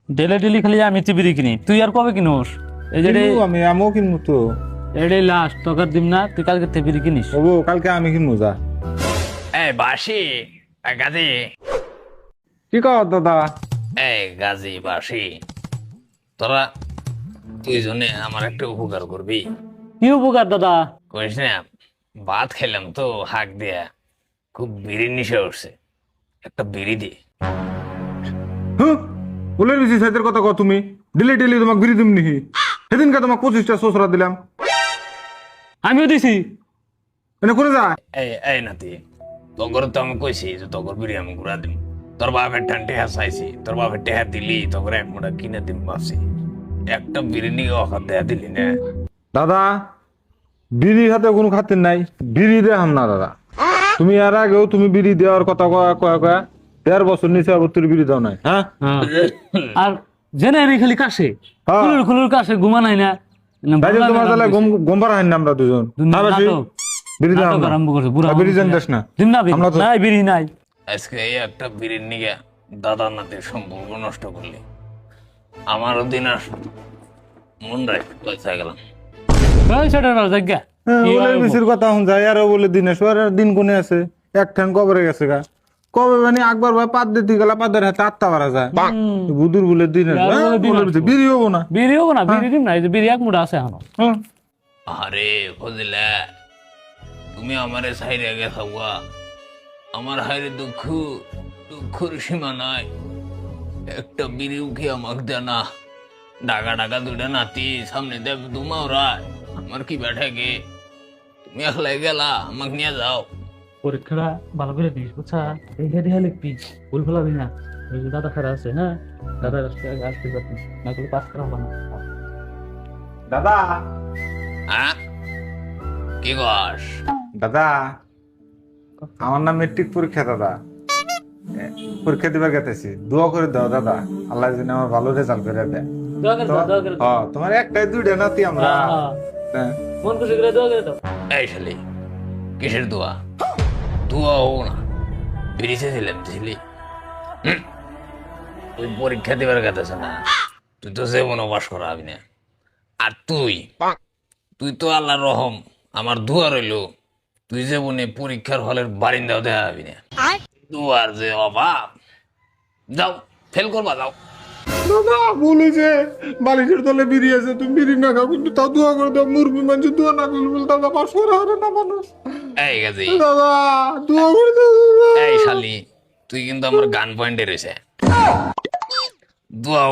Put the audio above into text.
Daily daily খালি আমি বিড়ি কিনি, তুই আর কবে কিনোস? এই যে আমি আমিও কিনবো তো। এটাই লাস্ট, তোকে দিম না, তুই কালকে বিড়ি কিনিস। ওবো কালকে আমি কিনবো যা। এই বাসি, এই গাজী, কি কর দাদা? এই গাজী বাসি, তোরা দুইজনে আমার একটা উপকার করবি। কি উপকার দাদা? কইস না, ভাত খেলাম তো হাক দিয়া, খুব বিড়ির নিশে উঠছে, একটা বিড়ি দে। হ্যাঁ, বলে দিছি সাইজের কথা কও তুমি। ডেলি ডেলি তোমাকে বিড়ি দিম নিহি? সেদিনকে তোমাকে 25টা শ্বশুরা দিলাম। আমিও দিছি। এনে করে যা। এই নাতি, তগর তো আমি কইছি যে তগর বিড়ি আমি ঘুরা দিম। তোর বাপের টান টেহা চাইছি, তোর বাপের টেহা দিলি তগর এক মোটা কিনে দিম ভাবছি, একটা বিড়ি নিয়ে অকাত দেয়া দিলি না। দাদা বিড়ি হাতে কোনো খাতির নাই, বিড়ি দেখাম না দাদা। তুমি আর আগেও তুমি বিড়ি দেওয়ার কথা কয়া কয়া কয়া 1.5 বছর নিচে আবার তুই বিড়ি দাও নাই। হ্যাঁ আর জেনে এনে খালি কাশে, হ্যাঁ। খুলুর খুলুর কাশে, ঘুমা নাই না। তাই যে তোমার তাহলে গম্বার হাইন না আমরা দুজন। হ্যাঁ বাসি, বিড়ি দাও না। আরম্ভ করছে বুড়া। বিড়ি জানতাস না? দিন না বিড়ি, আমরা তো- নাই বিড়ি নাই। আজকে এই একটা বিড়ির নিগে দাদা নাতির সম্পর্ক নষ্ট করলি, আমারও দিন আর মন রাখ পয়সা গেলাম। ওই ছেলেটার বাড়ি জায়গা। হ্যাঁ, বলে বিসির কথা হুন যায় আরো বলে দিনেশ আর দিন কোনে আছে, এক ঠ্যাং কবরে গেছে গা। কবে মানে আকবর ভাই পাত দিতে গেলা পাদের হাতে আত্মা মারা যায়। বুদুর বলে দিনেশ আর বলে দিনেশ। বিড়ি হবো না। বিড়ি হবো না, বিড়ি দিম না, এই যে বিড়ি এক মুঠা আছে এখনো। হ্যাঁ। আরে ফজিলা, তুমি আমারে সাইরে গেছা গা, আমার হাইরে দুঃখ, দুঃখের সীমা নাই। একটা বিড়িও কি আমাকে দে না, ডাকা ডাকা দুটা নাতি সামনে দেব দুমাও রায়, আমার কি ব্যাঠে গে, তুমি একলাই গেলা, আমাকে নিয়ে যাও। পরীক্ষাটা ভালো করে দিস, বুঝছা? এই হেডে হেলে লিখবি, ভুল ফেলাবি না। ওই যে দাদা খারাপ আছে, হ্যাঁ, দাদা আসতে পারবি না, করলে পাস করা হবে না। দাদা হ্যাঁ, কি কস? দাদা আমার নাম মেট্রিক পরীক্ষা দাদা। পরীক্ষা দিবার গেতেছি, দোয়া করে দাও দাদা, আল্লাহ যেন আমার ভালো রেজাল্ট করে দেয়। দোয়া করে দাও, দোয়া করে দাও। তোমার একটাই দুইটা নাতি আমরা। হ্যাঁ, হ্যাঁ। মন খুশি করে দোয়া করে দাও। এই শালি, কিসের দোয়া? দোয়া হবো না, বিড়ি চেয়েছিলাম দিছিলি। তুই পরীক্ষা দিবার গেতেছে না, তুই তো জীবনও বাস করা হবি না। আর তুই তুই তো আল্লাহর রহম, আমার দোয়া রইল, তুই জীবনে পরীক্ষার হলের বারিন্দাও দেখা হবি না। দুয়ার যে অভাব, যাও ফেল করবা, যাও। দাদা বলেছে বালিশের তলে বিড়ি আছে, তুমি বিড়ি না খাও, কিন্তু তাও দোয়া করে দাও। মুরবি মানুষ দোয়া না করলে বলে দাদা পাশ করা হবে না মানুষ। এই গাজি, দাদা দোয়া করে দাও দাদা। এই শালি, তুই কিন্তু আমার গান পয়েন্টে রয়েছে। দোয়া